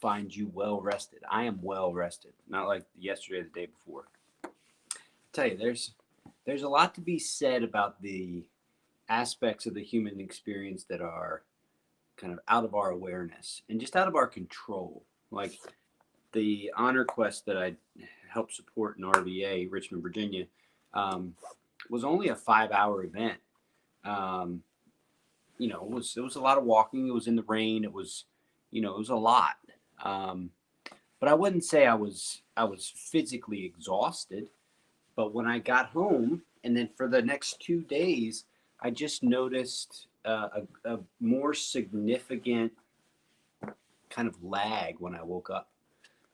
find you well rested. I am well rested, not like yesterday or the day before. I tell you, there's a lot to be said about the aspects of the human experience that are kind of out of our awareness and just out of our control. Like the honor quest that I helped support in RVA, Richmond, Virginia, was only a 5-hour event. It was a lot of walking. It was in the rain. It was a lot. But I wouldn't say I was physically exhausted. But when I got home, and then for the next 2 days, I just noticed a more significant kind of lag when I woke up.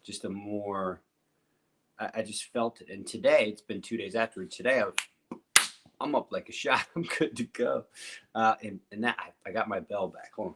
Just I just felt it. And today, it's been 2 days after. Today, I'm up like a shot. I'm good to go. And that I got my bell back. Hold on.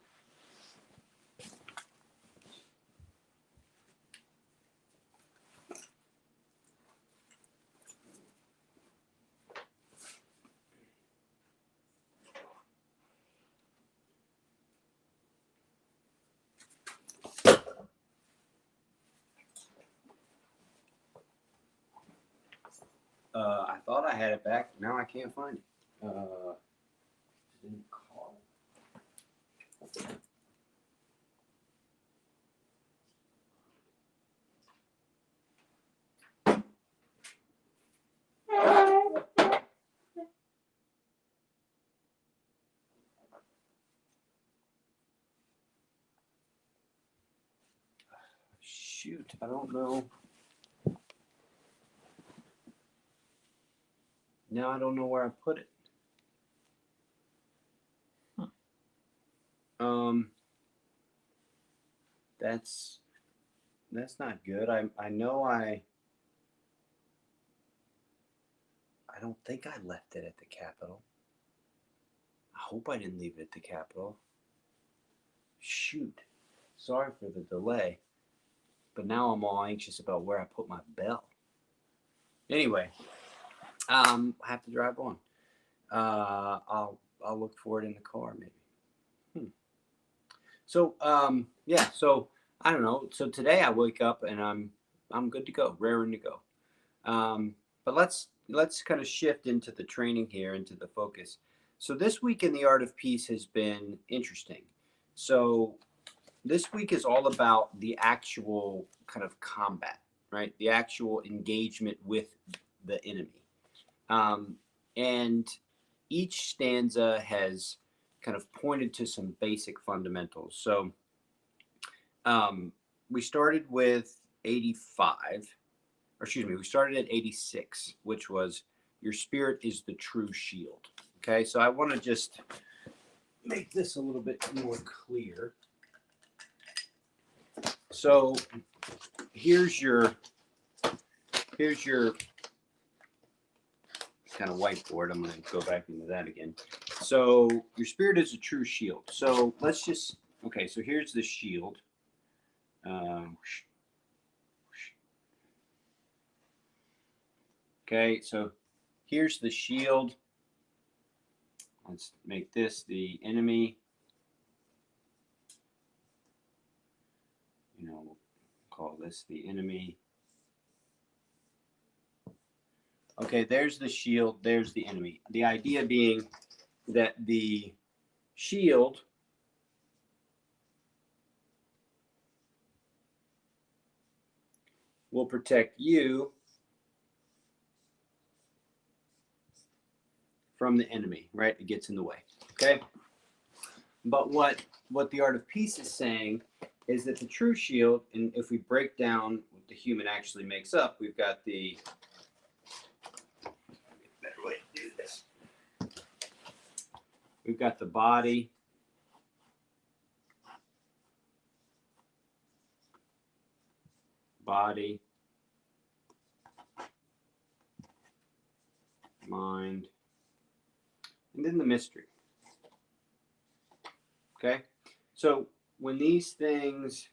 I thought I had it back. Now I can't find it. Didn't call. Shoot, I don't know. Now I don't know where I put it. That's not good. I know I don't think I left it at the Capitol. I hope I didn't leave it at the Capitol. Shoot. Sorry for the delay. But now I'm all anxious about where I put my bell. Anyway, I have to drive on. I'll look for it in the car maybe. So so I don't know. So today I wake up and I'm good to go, raring to go. But let's kind of shift into the training here, into the focus. So this week in the Art of Peace has been interesting. So this week is all about the actual kind of combat, right? The actual engagement with the enemy. And each stanza has kind of pointed to some basic fundamentals. So we started with 85, or excuse me, we started at 86, which was your spirit is the true shield. Okay, so I want to just make this a little bit more clear. So here's your kind of whiteboard. I'm going to go back into that again. So your spirit is a true shield. So let's just, okay, so here's the shield. Okay, so here's the shield. Let's make this the enemy. We'll call this the enemy. Okay, there's the shield, there's the enemy. The idea being that the shield will protect you from the enemy, right? It gets in the way, okay? But what the Art of Peace is saying is that the true shield, and if we break down what the human actually makes up, we've got the better way to do this. We've got the body, mind, and then the mystery. Okay, so when these things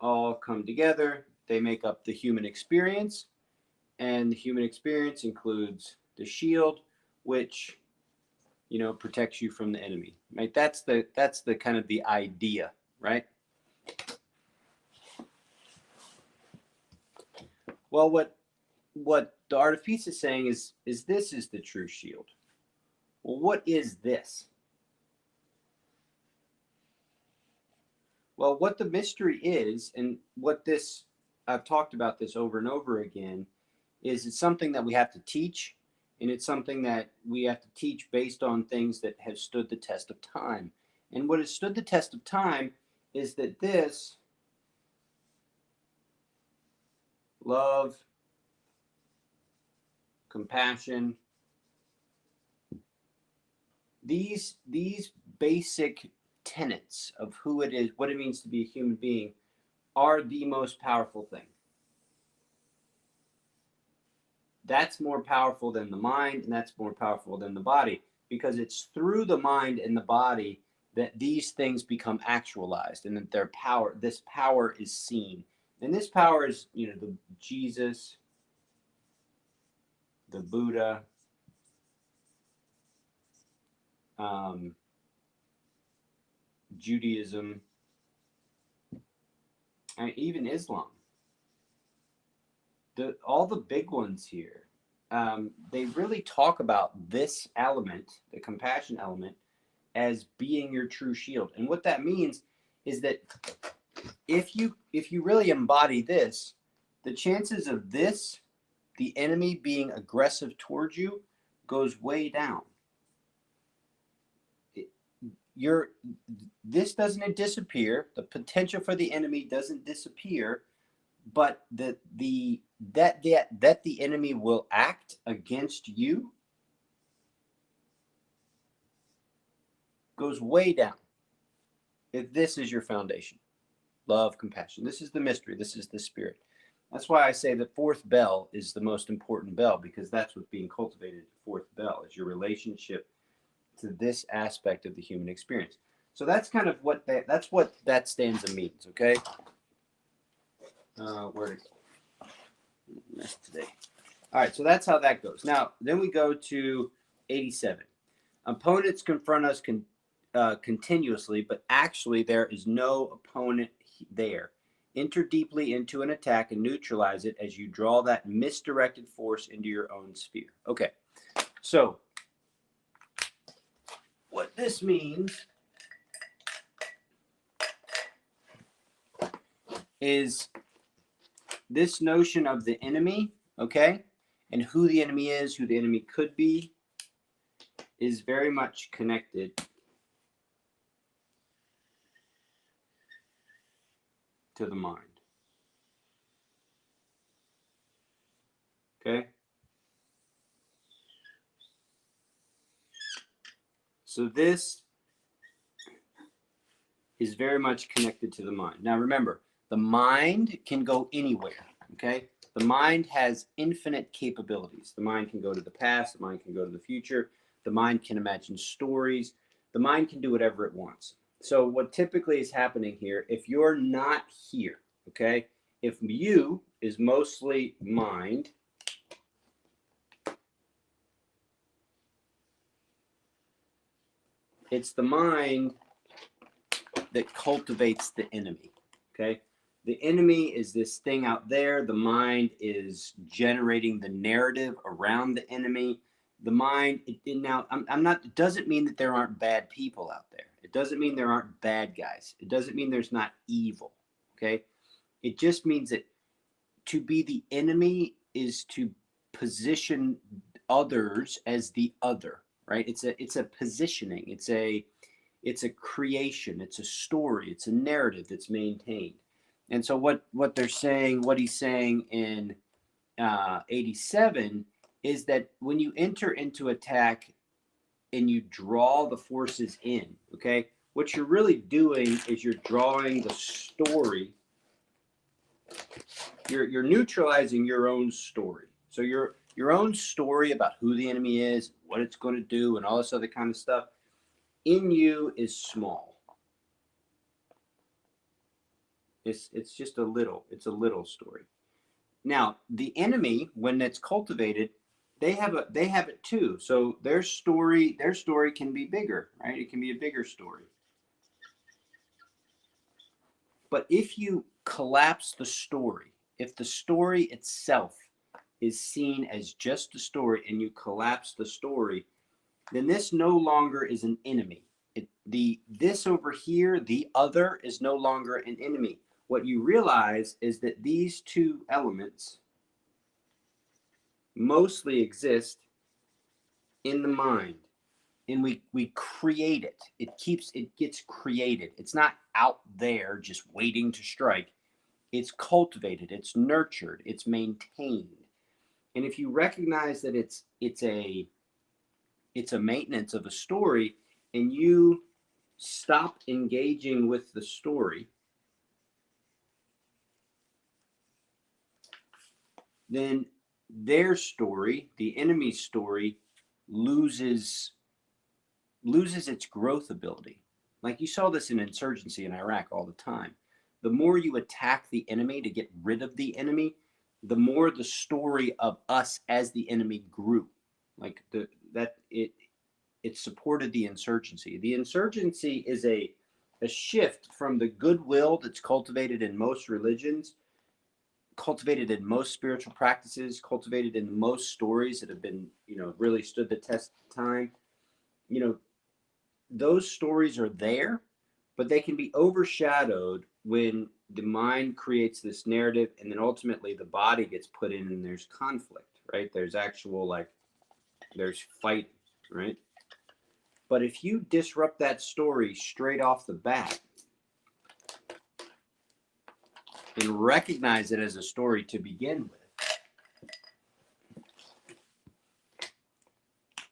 all come together, they make up the human experience, and the human experience includes the shield, which protects you from the enemy. Right? That's the kind of the idea, right? Well, what the art of peace is saying is this is the true shield. Well, what is this? Well, what the mystery is, and what this, I've talked about this over and over again, is it's something that we have to teach, and it's something that we have to teach based on things that have stood the test of time. And what has stood the test of time is that this love, compassion, these basic tenets of who it is, what it means to be a human being, are the most powerful thing. That's more powerful than the mind, and that's more powerful than the body, because it's through the mind and the body that these things become actualized, and that their power, this power is seen. And this power is, the Jesus, the Buddha, Judaism, and even Islam. All the big ones here, they really talk about this element, the compassion element, as being your true shield. And what that means is that if you really embody this, the chances of this, the enemy being aggressive towards you, goes way down. This doesn't disappear. The potential for the enemy doesn't disappear, but that the enemy will act against you goes way down. If this is your foundation, love, compassion, this is the mystery, this is the spirit. That's why I say the fourth bell is the most important bell, because that's what's being cultivated at the fourth bell, is your relationship to this aspect of the human experience. So that's kind of what that stanza means, okay? Where to go? Missed today. All right, so that's how that goes. Now, then we go to 87. Opponents confront us continuously, but actually there is no opponent there. Enter deeply into an attack and neutralize it as you draw that misdirected force into your own sphere. Okay, so what this means is this notion of the enemy, okay, and who the enemy is, who the enemy could be, is very much connected to the mind. Okay? So this is very much connected to the mind. Now remember, the mind can go anywhere, okay? The mind has infinite capabilities. The mind can go to the past, the mind can go to the future, the mind can imagine stories, the mind can do whatever it wants. So what typically is happening here, if you're not here, okay, if you is mostly mind, it's the mind that cultivates the enemy, okay? The enemy is this thing out there. The mind is generating the narrative around the enemy. The mind, now, it doesn't mean that there aren't bad people out there. It doesn't mean there aren't bad guys. It doesn't mean there's not evil, okay? It just means that to be the enemy is to position others as the other, right? It's a positioning. It's a creation. It's a story. It's a narrative that's maintained. And so what they're saying, what he's saying in 87 is that when you enter into attack and you draw the forces in, okay, what you're really doing is you're drawing the story. You're neutralizing your own story. So your own story about who the enemy is, what it's going to do, and all this other kind of stuff in you is small. It's just a little story. Now, the enemy, when it's cultivated, they have it too. So their story can be bigger, right? It can be a bigger story. But if you collapse the story if the story itself is seen as just a story and you collapse the story, then this no longer is an enemy. This over here, the other, is no longer an enemy. What you realize is that these two elements mostly exist in the mind, and we create it. It gets created. It's not out there just waiting to strike. It's cultivated, it's nurtured, it's maintained. And if you recognize that it's a maintenance of a story, and you stop engaging with the story, then their story, the enemy's story, loses its growth ability. Like you saw this in insurgency in Iraq all the time. The more you attack the enemy to get rid of the enemy, the more the story of us as the enemy grew. Like it supported the insurgency. The insurgency is a shift from the goodwill that's cultivated in most religions, cultivated in most spiritual practices, cultivated in most stories that have been, really stood the test of time. Those stories are there, but they can be overshadowed when the mind creates this narrative, and then ultimately the body gets put in and there's conflict, right? There's actual, there's fight, right? But if you disrupt that story straight off the bat and recognize it as a story to begin with,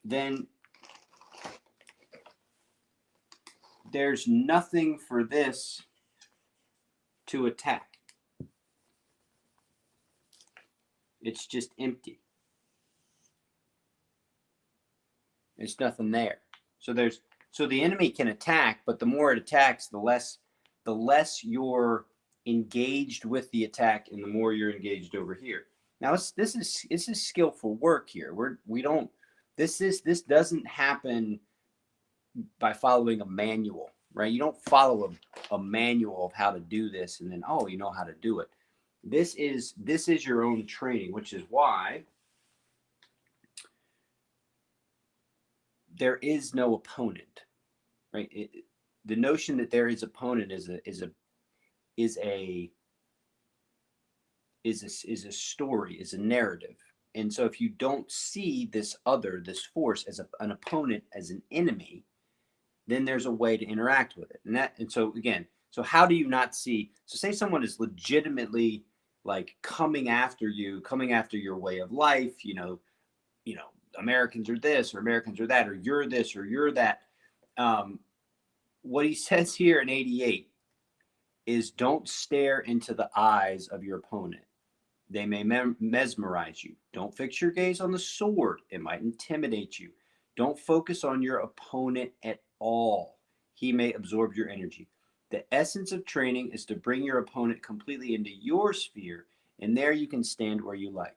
then there's nothing for this to attack. It's just empty. There's nothing there. So the enemy can attack, but the more it attacks, the less you're engaged with the attack, and the more you're engaged over here. Now this is skillful work here. This doesn't happen by following a manual, right? You don't follow a manual of how to do this and then, you know how to do it. This is your own training, which is why there is no opponent, right? The notion that there is opponent is a story, is a narrative. And so if you don't see this force as an opponent, as an enemy, then there's a way to interact with it. And so again, so how do you not see? So say someone is legitimately coming after you, coming after your way of life, Americans are this or Americans are that, or you're this or you're that. What he says here in 88 is, don't stare into the eyes of your opponent. They may mesmerize you. Don't fix your gaze on the sword. It might intimidate you. Don't focus on your opponent at all. He may absorb your energy. The essence of training is to bring your opponent completely into your sphere, and there you can stand where you like.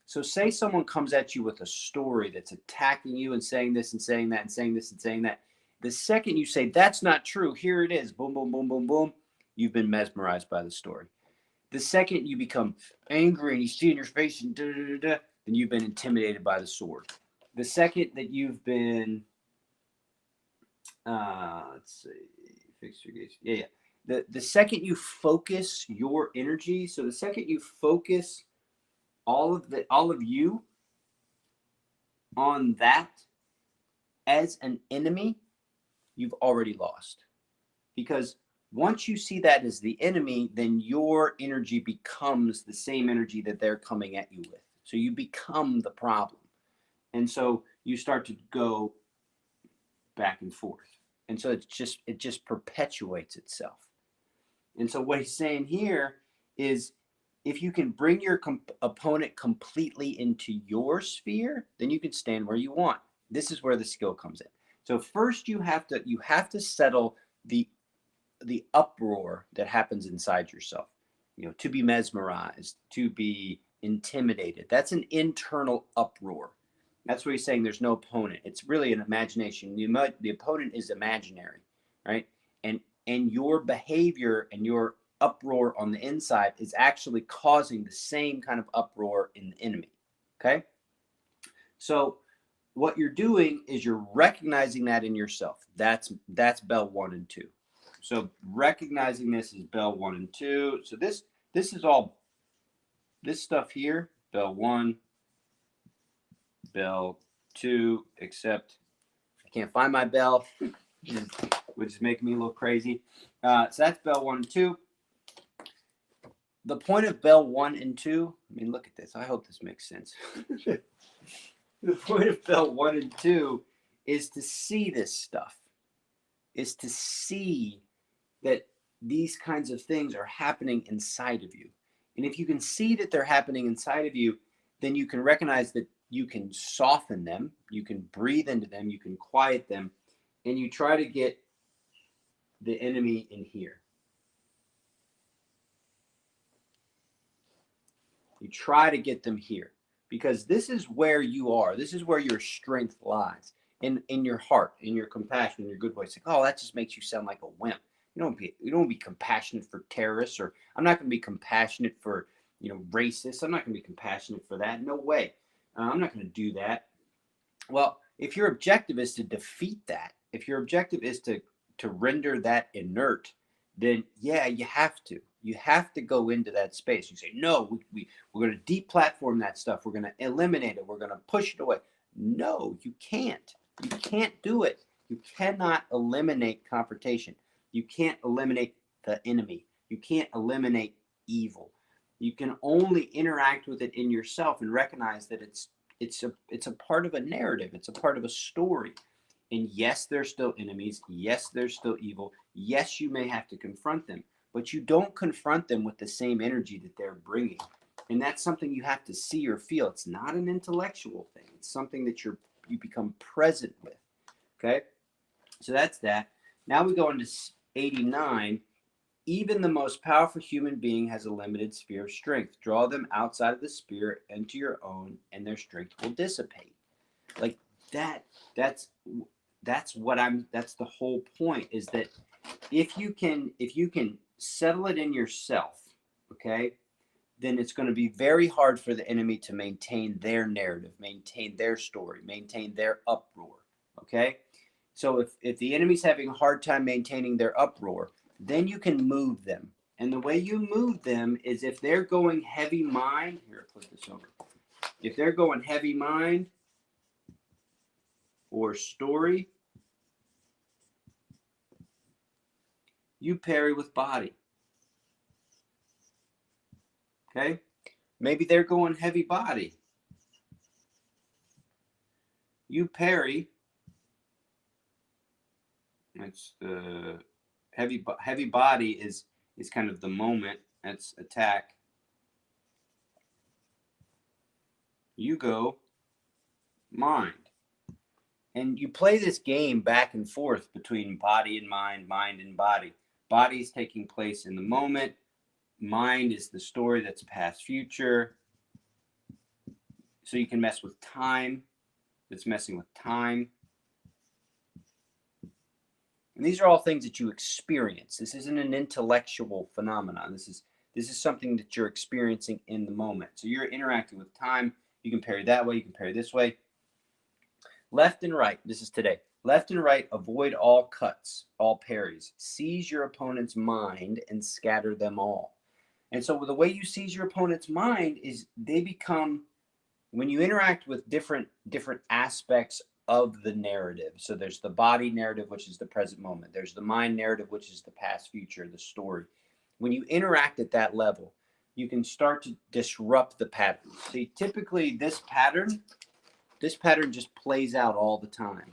So say someone comes at you with a story that's attacking you and saying this and saying that and saying this and saying that. The second you say, that's not true, here it is, boom, boom, boom, boom, boom, you've been mesmerized by the story. The second you become angry and you see in your face and then you've been intimidated by the sword. The second that you've been, let's see, fix your gaze. Yeah. The second you focus your energy, so the second you focus all of you on that as an enemy, you've already lost. Because once you see that as the enemy, then your energy becomes the same energy that they're coming at you with. So you become the problem. And so you start to go back and forth. And so it just perpetuates itself. And so what he's saying here is, if you can bring your opponent completely into your sphere, then you can stand where you want. This is where the skill comes in. So first you have to settle the uproar that happens inside yourself. To be mesmerized, to be intimidated. That's an internal uproar. That's where he's saying there's no opponent. It's really an imagination. The opponent is imaginary, right? And your behavior and your uproar on the inside is actually causing the same kind of uproar in the enemy. Okay? So what you're doing is you're recognizing that in yourself. That's bell 1 and 2. So recognizing this is bell 1 and 2. So this is all this stuff here, bell 1, bell 2, except I can't find my bell, which is making me a little crazy. So that's bell 1 and 2. The point of bell 1 and 2, I mean, look at this. I hope this makes sense. The point of bell 1 and 2 is to see this stuff, is to see that these kinds of things are happening inside of you. And if you can see that they're happening inside of you, then you can recognize that you can soften them, you can breathe into them, you can quiet them, and you try to get the enemy in here. You try to get them here because this is where you are. This is where your strength lies, in your heart, in your compassion, in your good voice. Like, oh, that just makes you sound like a wimp. You don't be compassionate for terrorists, or I'm not going to be compassionate for racists. I'm not going to be compassionate for that. No way. I'm not going to do that. Well, if your objective is to defeat that, if your objective is to render that inert, then yeah, you have to. You have to go into that space. You say, no, we're going to deplatform that stuff. We're going to eliminate it. We're going to push it away. No, you can't. You can't do it. You cannot eliminate confrontation. You can't eliminate the enemy. You can't eliminate evil. You can only interact with it in yourself and recognize that it's a part of a narrative. It's a part of a story. And yes, there's still enemies. Yes, there's still evil. Yes, you may have to confront them, but you don't confront them with the same energy that they're bringing. And that's something you have to see or feel. It's not an intellectual thing. It's something that you become present with. Okay? So that's that. Now we go into 89. Even the most powerful human being has a limited sphere of strength. Draw them outside of the sphere into your own, and their strength will dissipate. Like that's the whole point, is that if you can settle it in yourself, okay, then it's going to be very hard for the enemy to maintain their narrative, maintain their story, maintain their uproar. Okay? So if the enemy's having a hard time maintaining their uproar, then you can move them. And the way you move them is if they're going heavy mind, here, put this over. If they're going heavy mind or story, you parry with body. Okay? Maybe they're going heavy body. You parry. That's the heavy body is kind of the moment. That's attack. You go mind. And you play this game back and forth between body and mind and body. Body is taking place in the moment. Mind is the story that's past, future. So you can mess with time. It's messing with time. And these are all things that you experience. This isn't an intellectual phenomenon. This is something that you're experiencing in the moment. So you're interacting with time. You can parry that way. You can parry this way. Left and right. This is today. Left and right, avoid all cuts, all parries. Seize your opponent's mind and scatter them all. And so the way you seize your opponent's mind is they become, when you interact with different aspects of the narrative. So there's the body narrative, which is the present moment. There's the mind narrative, which is the past, future, the story. When you interact at that level, you can start to disrupt the pattern. See, typically this pattern just plays out all the time.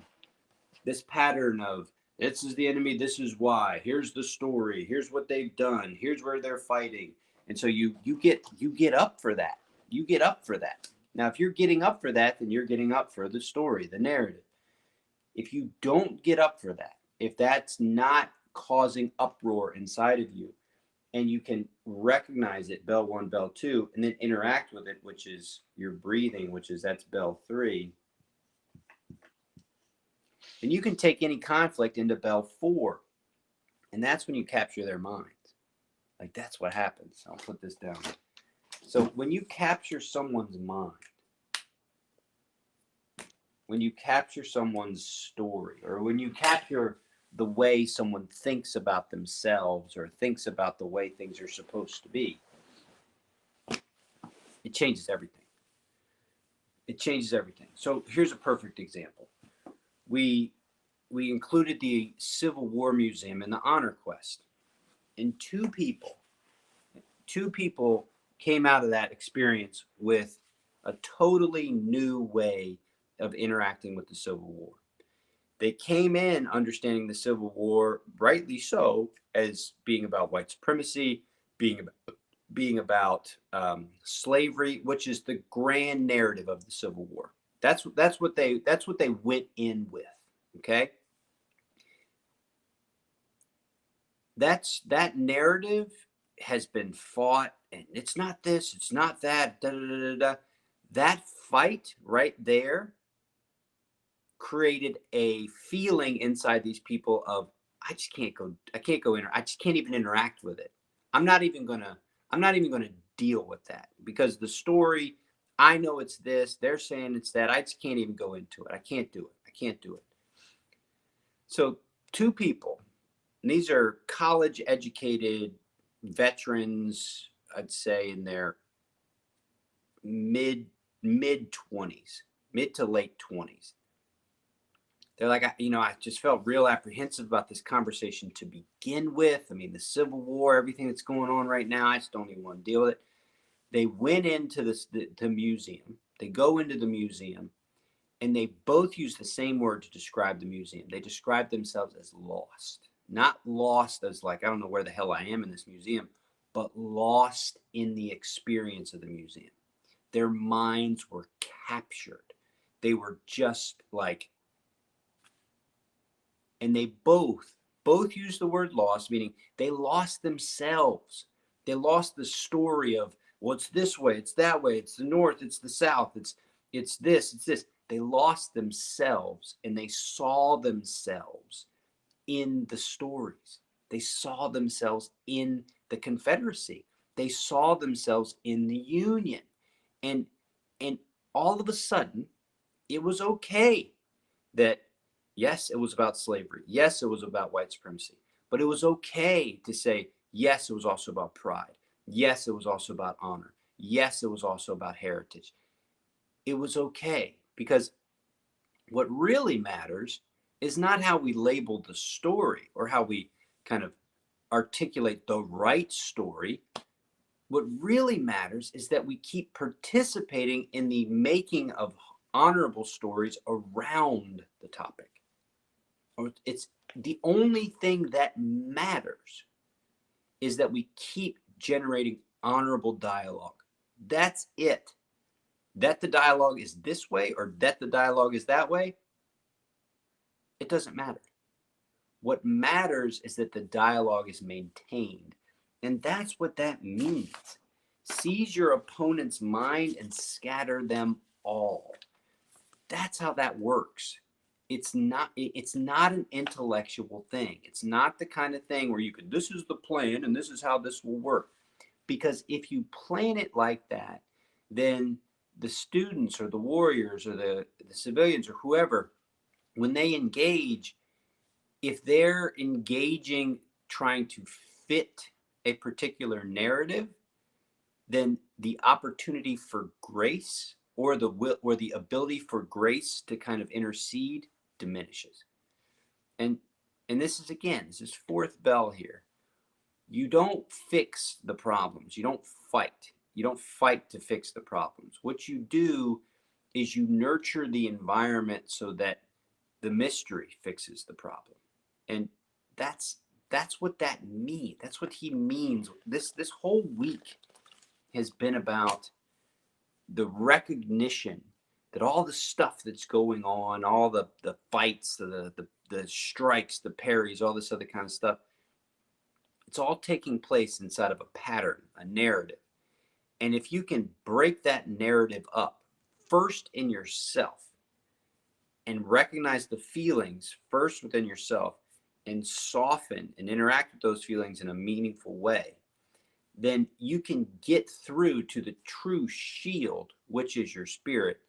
This pattern of, this is the enemy, this is why, here's the story, here's what they've done, here's where they're fighting. And so you get up for that. You get up for that. Now, if you're getting up for that, then you're getting up for the story, the narrative. If you don't get up for that, if that's not causing uproar inside of you, and you can recognize it, bell 1, bell 2, and then interact with it, which is your breathing, that's bell 3, then you can take any conflict into bell 4, and that's when you capture their minds. Like, that's what happens. I'll put this down. So when you capture someone's mind, when you capture someone's story, or when you capture the way someone thinks about themselves or thinks about the way things are supposed to be, it changes everything. It changes everything. So here's a perfect example. We included the Civil War Museum in the Honor Quest, and two people came out of that experience with a totally new way of interacting with the Civil War. They came in understanding the Civil War, rightly so, as being about white supremacy, being about slavery, which is the grand narrative of the Civil War. That's what they went in with. Okay, that narrative has been fought, and it's not this, it's not that. Da, da, da, da, da. That fight right there created a feeling inside these people of, I can't go in, I just can't even interact with it. I'm not even gonna deal with that, because the story, I know it's this, they're saying it's that, I just can't even go into it. I can't do it. So two people, and these are college educated veterans, I'd say in their mid 20s, mid to late 20s. They're like, I just felt real apprehensive about this conversation to begin with. I mean, the Civil War, everything that's going on right now, I just don't even want to deal with it. They went into the museum. They go into the museum, and they both use the same word to describe the museum. They describe themselves as lost. Not lost as like, I don't know where the hell I am in this museum, but lost in the experience of the museum. Their minds were captured. They were just like, and they both use the word lost, meaning they lost themselves. They lost the story of, well, it's this way, it's that way, it's the north, it's the south, it's this. They lost themselves, and they saw themselves in the stories. They saw themselves in the Confederacy. They saw themselves in the Union. And all of a sudden, it was okay that, yes, it was about slavery. Yes, it was about white supremacy. But it was okay to say, yes, it was also about pride. Yes, it was also about honor. Yes, it was also about heritage. It was okay, because what really matters is not how we label the story or how we kind of articulate the right story. What really matters is that we keep participating in the making of honorable stories around the topic. It's the only thing that matters is that we keep generating honorable dialogue. That's it. That the dialogue is this way or that the dialogue is that way, it doesn't matter. What matters is that the dialogue is maintained. And that's what that means. Seize your opponent's mind and scatter them all. That's how that works. It's not an intellectual thing. It's not the kind of thing where you could, this is the plan and this is how this will work. Because if you plan it like that, then the students or the warriors or the civilians or whoever, when they engage, if they're engaging trying to fit a particular narrative, then the opportunity for grace or the will or the ability for grace to kind of intercede diminishes. And this is fourth bell here. You don't fix the problems. You don't fight. You don't fight to fix the problems. What you do is you nurture the environment so that the mystery fixes the problem. And that's what that means. That's what he means. This whole week has been about the recognition that all the stuff that's going on, all the fights, the strikes, the parries, all this other kind of stuff, it's all taking place inside of a pattern, a narrative. And if you can break that narrative up first in yourself and recognize the feelings first within yourself and soften and interact with those feelings in a meaningful way, then you can get through to the true shield, which is your spirit.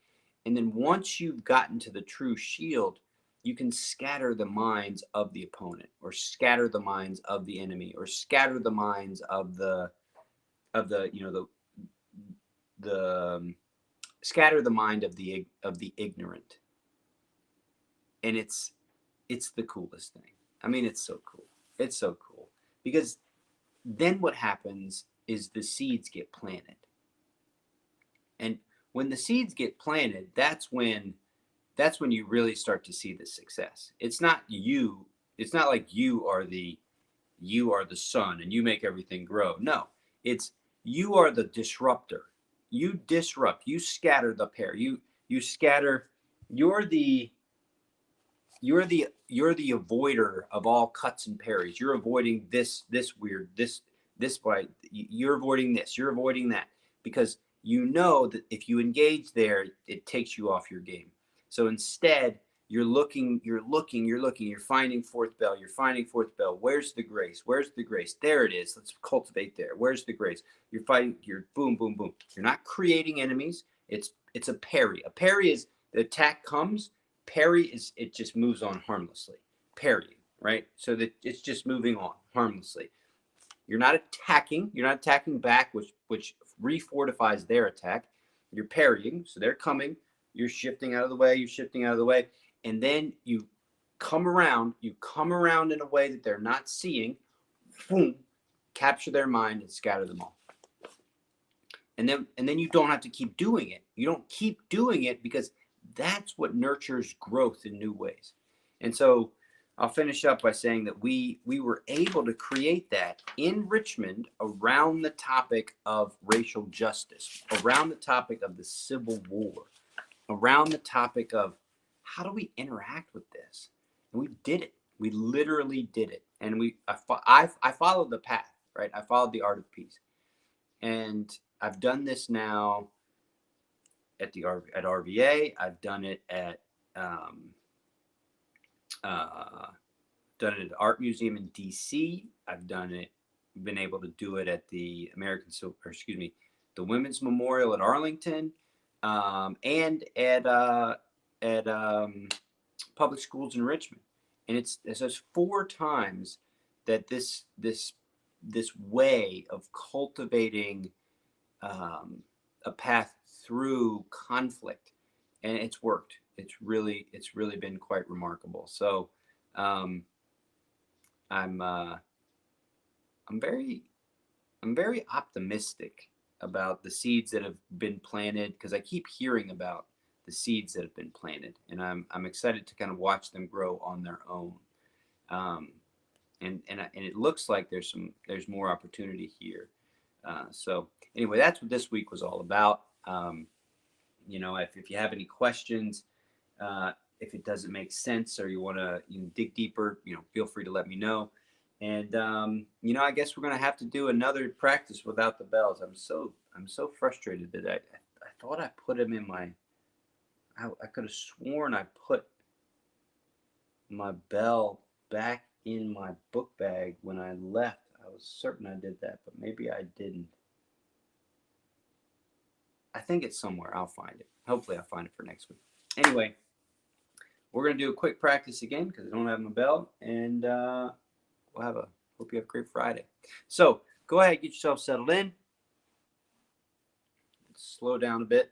And then once you've gotten to the true shield, you can scatter the minds of the opponent, or scatter the minds of the enemy, or scatter the minds of the scatter the mind of the ignorant. And it's the coolest thing. I mean, it's so cool. It's so cool, because then what happens is the seeds get planted. And when the seeds get planted, that's when you really start to see the success. It's not like you are the sun and you make everything grow. No, it's you are the disruptor. You disrupt, you scatter the pair. You scatter, you're the avoider of all cuts and parries. You're avoiding this weird, this way. You're avoiding this. You're avoiding that, because you know that if you engage there, it takes you off your game. So instead, you're finding fourth bell. Where's the grace? There it is. Let's cultivate there. Where's the grace? You're fighting. You're boom, boom, boom. You're not creating enemies. It's a parry. A parry is the attack comes. Parry is it just moves on harmlessly. Parrying, right? So that it's just moving on harmlessly. You're not attacking back, which refortifies their attack. You're parrying, so they're coming. You're shifting out of the way, and then you come around in a way that they're not seeing. Boom, capture their mind and scatter them all. And then you don't have to keep doing it. You don't keep doing it, because that's what nurtures growth in new ways. And so I'll finish up by saying that we were able to create that in Richmond around the topic of racial justice, around the topic of the Civil War, around the topic of how do we interact with this? And we did it. We literally did it. And I followed the path, right? I followed the art of peace. And I've done this now at RVA. I've done it at the Art Museum in DC. I've been able to do it at the the Women's Memorial at Arlington, and at public schools in Richmond. And it's just 4 times that this way of cultivating a path through conflict, and it's worked. It's really been quite remarkable. So I'm very optimistic about the seeds that have been planted, because I keep hearing about the seeds that have been planted, and I'm excited to kind of watch them grow on their own. And it looks like there's more opportunity here. So anyway, that's what this week was all about. If you have any questions, if it doesn't make sense, or you want to dig deeper, feel free to let me know. And I guess we're gonna have to do another practice without the bells. I'm so frustrated that I thought I put them in my. I could have sworn I put my bell back in my book bag when I left. I was certain I did that, but maybe I didn't. I think it's somewhere. I'll find it. Hopefully I'll find it for next week. Anyway, we're going to do a quick practice again, because I don't have my bell, and hope you have a great Friday. So go ahead, get yourself settled in. Slow down a bit.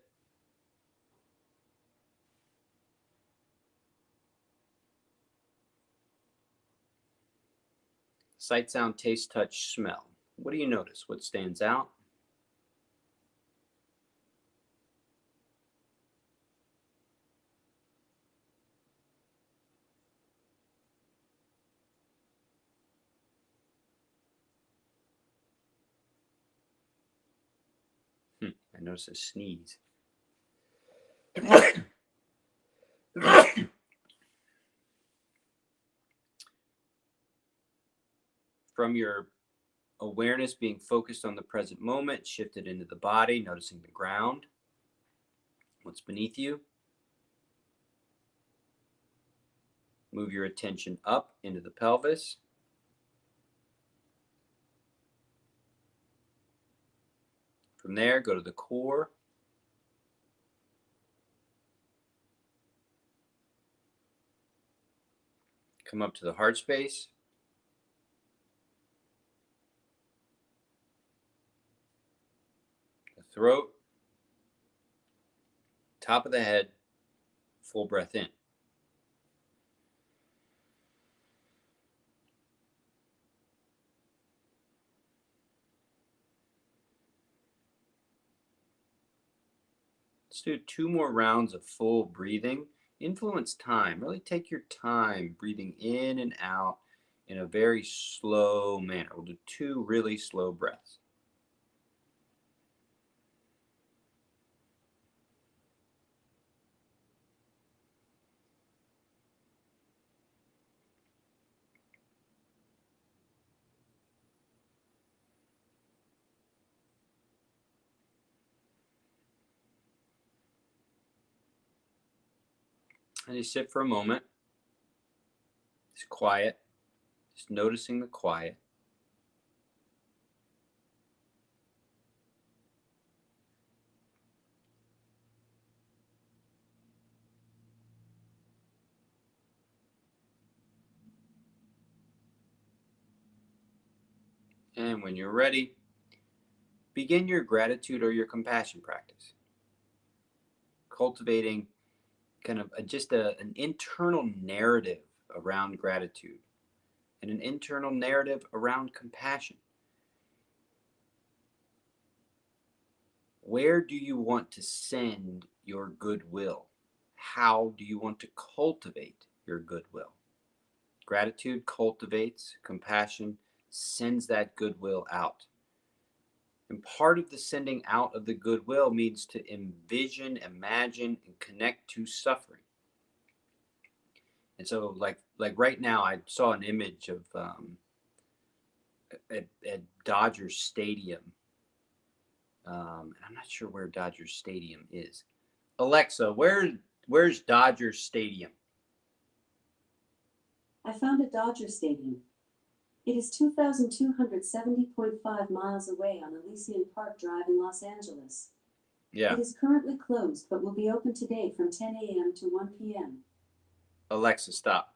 Sight, sound, taste, touch, smell. What do you notice? What stands out? I notice a sneeze. From your awareness being focused on the present moment, shifted into the body, noticing the ground, what's beneath you. Move your attention up into the pelvis. From there, go to the core. Come up to the heart space. The throat. Top of the head. Full breath in. Let's do 2 more rounds of full breathing. Influence time. Really take your time breathing in and out in a very slow manner. We'll do 2 really slow breaths. And you sit for a moment. Just quiet. Just noticing the quiet. And when you're ready, begin your gratitude or your compassion practice. Cultivating kind of an internal narrative around gratitude and an internal narrative around compassion. Where do you want to send your goodwill? How do you want to cultivate your goodwill? Gratitude cultivates, compassion sends that goodwill out. And part of the sending out of the goodwill means to envision, imagine, and connect to suffering. And so, like right now, I saw an image of at Dodger Stadium. And I'm not sure where Dodger Stadium is. Alexa, where's Dodger Stadium? I found a Dodger Stadium. It is 2,270.5 miles away on Elysian Park Drive in Los Angeles. Yeah. It is currently closed, but will be open today from 10 a.m. to 1 p.m. Alexa, stop.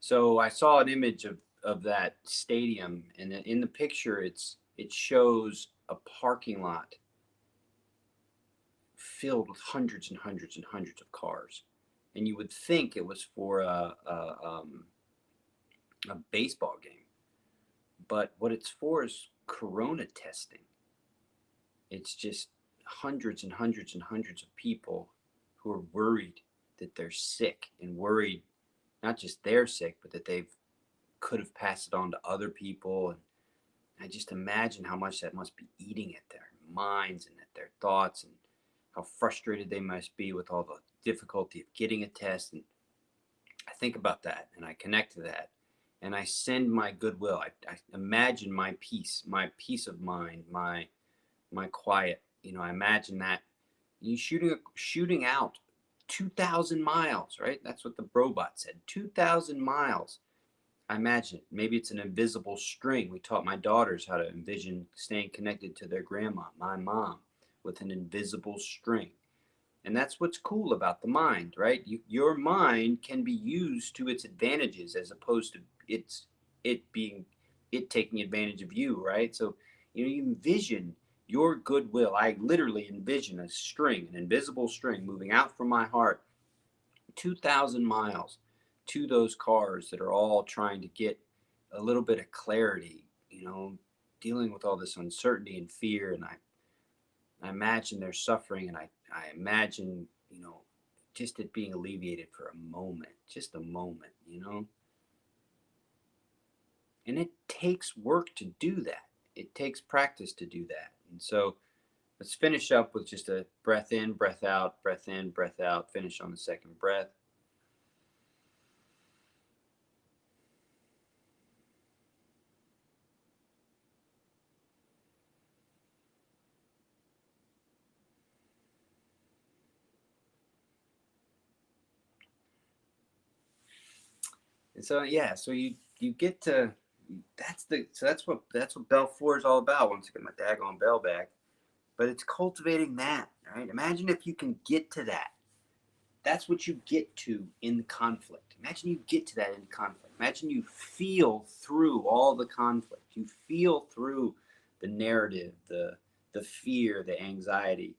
So I saw an image of that stadium, and in the picture, it shows a parking lot filled with hundreds and hundreds and hundreds of cars, and you would think it was for a baseball game, but what it's for is corona testing. It's just hundreds and hundreds and hundreds of people who are worried that they're sick and worried not just they're sick, but that they could have passed it on to other people. And I just imagine how much that must be eating at their minds and at their thoughts, and how frustrated they must be with all the difficulty of getting a test. And I think about that and I connect to that and I send my goodwill. I imagine my peace of mind, my quiet. I imagine that you shooting out 2,000 miles, right? That's what the robot said. 2,000 miles. I imagine it. Maybe it's an invisible string. We taught my daughters how to envision staying connected to their grandma, my mom, with an invisible string. And that's what's cool about the mind, right? Your mind can be used to its advantages as opposed to it taking advantage of you, right? So, you envision your goodwill. I literally envision a string, an invisible string moving out from my heart 2,000 miles to those cars that are all trying to get a little bit of clarity, dealing with all this uncertainty and fear. And I imagine their suffering, and I imagine, just it being alleviated for a moment, just a moment. And it takes work to do that. It takes practice to do that. And so let's finish up with just a breath in, breath out, breath in, breath out, finish on the second breath. And so so you get to that's what bell 4 is all about. Once I get my daggone bell back, But it's cultivating that, right? Imagine if you can get to that. That's what you get to in conflict. Imagine you get to that in conflict. Imagine you feel through all the conflict. You feel through the narrative, the fear, the anxiety,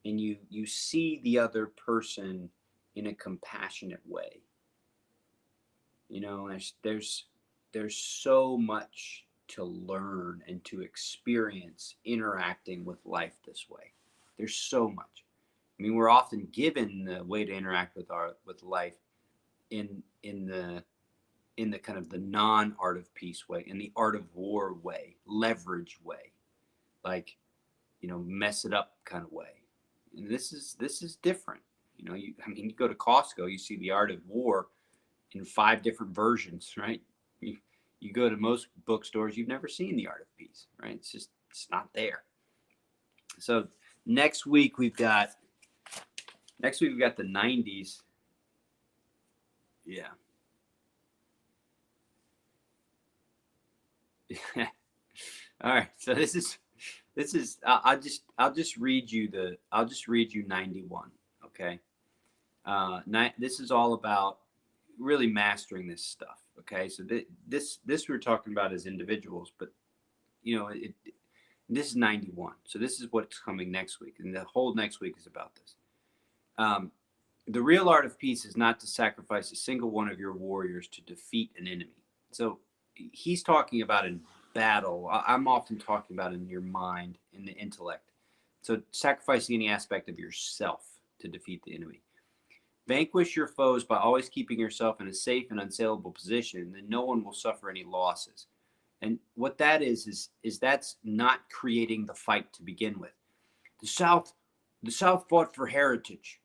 and you see the other person in a compassionate way. You know, there's so much to learn and to experience interacting with life this way. There's so much. I mean, we're often given the way to interact with life in the kind of the non-art of peace way, in the art of war way, leverage way, like, you know, mess it up kind of way. And this is different. You know, you go to Costco, you see the art of war in 5 different versions, right? You go to most bookstores, you've never seen the art of peace, right? It's not there. So next week we've got the 90s. Yeah. All right. So this is I'll just read you 91. Okay. This is all about really mastering this stuff. Okay. So this we're talking about as individuals, but you know, this is 91. So this is what's coming next week. And the whole next week is about this. The real art of peace is not to sacrifice a single one of your warriors to defeat an enemy. So he's talking about in battle. I'm often talking about in your mind, in the intellect. So sacrificing any aspect of yourself to defeat the enemy. Vanquish your foes by always keeping yourself in a safe and unassailable position, then no one will suffer any losses. And what that is that's not creating the fight to begin with. The South fought for heritage.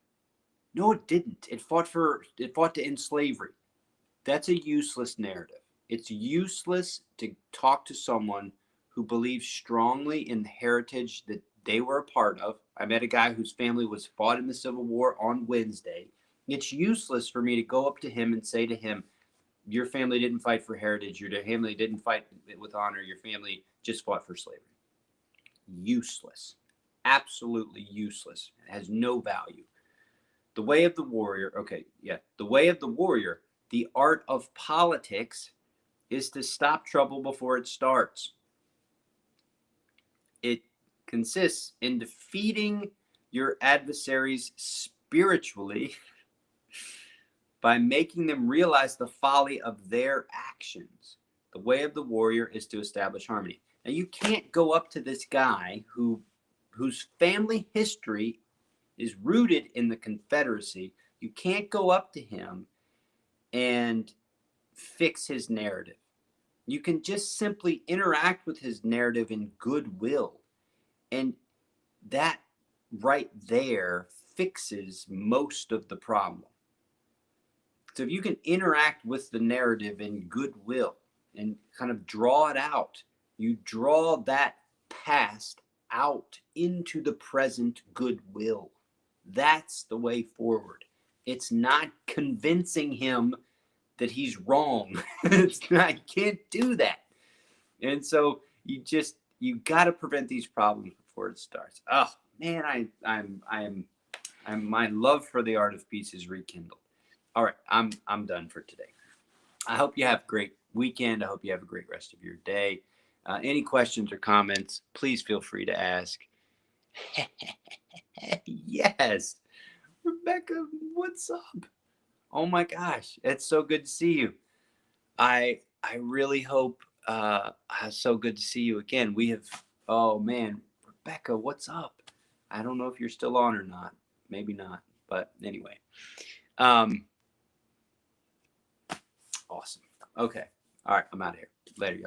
No, it didn't. It fought to end slavery. That's a useless narrative. It's useless to talk to someone who believes strongly in the heritage that they were a part of. I met a guy whose family was fought in the Civil War on Wednesday. It's useless for me to go up to him and say to him, your family didn't fight for heritage. Your family didn't fight with honor. Your family just fought for slavery. Useless. Absolutely useless. It has no value. The way of the warrior, the way of the warrior, the art of politics is to stop trouble before it starts. It consists in defeating your adversaries spiritually by making them realize the folly of their actions. The way of the warrior is to establish harmony. Now, you can't go up to this guy whose family history is rooted in the Confederacy. You can't go up to him and fix his narrative. You can just simply interact with his narrative in goodwill. And that right there fixes most of the problem. So if you can interact with the narrative in goodwill and kind of draw it out, you draw that past out into the present goodwill. That's the way forward. It's not convincing him that he's wrong. It's not, you can't do that. And so you got to prevent these problems before it starts. Oh man, my love for the art of peace is rekindled. All right, I'm done for today. I hope you have a great weekend. I hope you have a great rest of your day. Any questions or comments, please feel free to ask. Yes, Rebecca, what's up? Oh my gosh, it's so good to see you. I really hope so good to see you again. Oh man, Rebecca, what's up? I don't know if you're still on or not. Maybe not, but anyway. Awesome. Okay. All right, I'm out of here. Later, y'all.